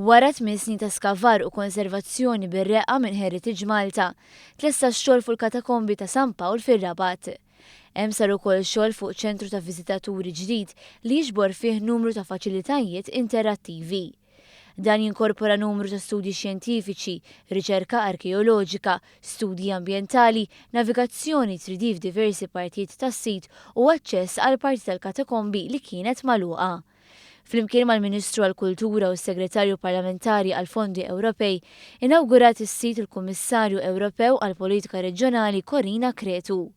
Wara 8 snin ta' skavar u konservazzjoni bir-reqqa minn Heritage Malta, tlesta x-xogħol fuq il-katakombi ta' San Pawl fir-Rabat. Hemm sar ukoll xogħol fuq ċentru ta' viżitaturi ġdid li jiġbor fih numru ta' faċilitajiet interattivi. Dan jinkorpora numru ta' studji xjentifiċi, riċerka arkeoloġika, studji ambjentali, navigazzjoni 3D f'diversi partijiet tas-sit u aċċess għal parti tal-katakombi li kienet magħluqa. Flimkien mal-Ministru għall-Kultura u s-Segretarju Parlamentari għall-Fondi Ewropej, inawgurat is-sit il-Kummissarju Ewropew għall-Politika Reġjonali Corina Cretu.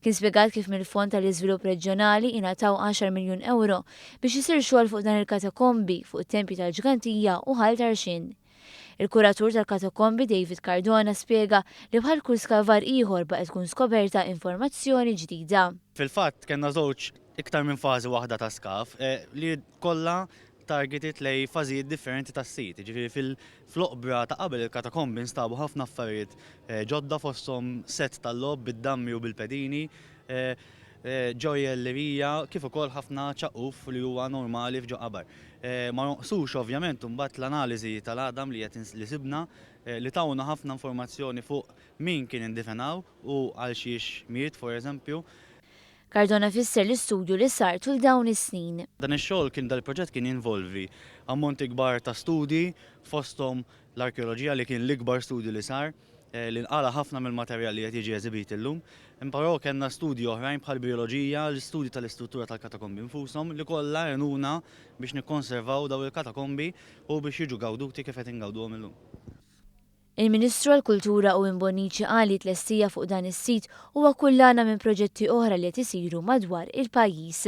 Kien spjegat kif mill-Fond tal-Iżvilupp Reġjonali ingħataw 10 miljun euro biex isir xogħol fuq dan il-katakombi fuq it-tempji tal-Ġgantija u Ħal Tarxin. Il-kuratur tal-katakombi David Cardona spjega li bħal kull skavar ieħor baqgħet tkun skoperta informazzjoni ġdida. Fil-fatt kellna żewġ iktar minn fażi waħda ta' skaf li kollha targeted lej fażijiet differenti tas-sit. Ġifieri fil-oqbra ta' qabel il-katakombi nstabu ħafna affarijiet ġodda fosthom set tal-lob bid-dammi u bil-pedini, ġojellerija kif ukoll ħafna ċaquf li huwa normali f'ġo qabar. Ma noqsux ovvjament imbagħad l-analiżi tal-għadam li qed li sibna li tawna ħafna informazzjoni fuq min kien indifenaw u għal xiex miet eżempju. Cardona fisser l-istudju li sar tul dawn is-snin. Dan ix-xogħol kien dal-proġett kien involvi ammonti kbar ta' studji fosthom l-arkeoloġija li kien l-ikbar studju li sar li nqala ħafna mill-materjal li qed jiġi eżibit illum. Però kellna studji oħrajn bħal bioloġija, l-istudju tal-istruttura tal-katakombi infushom li kollha għenuna biex nikkonservaw daw il-katakombi u biex jiġu gawduti kif qed ingawduhom illum. Il-Ministru għall-Kultura u Imboniċi qali tlestija fuq dan is-sit huwa kullana minn proġetti oħra li qed isiru madwar il-pajjiż.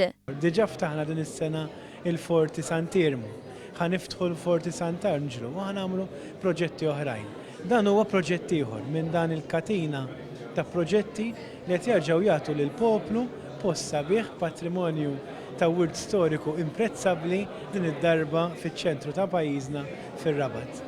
Diġà ftaħna din is-sena il-Forti Sant'Irmu. Ħaniftħu l-Forti Sant'Angelo u ħanagħmlu proġetti oħrajn. Dan huwa proġett ieħor minn dan il-katina ta' proġetti li qed jerġgħu jagħtu lill-poplu post sabiħ patrimonju ta' wirt storiku imprezzabbli din id-darba fiċ-ċentru ta' pajjiżna fir-Rabat.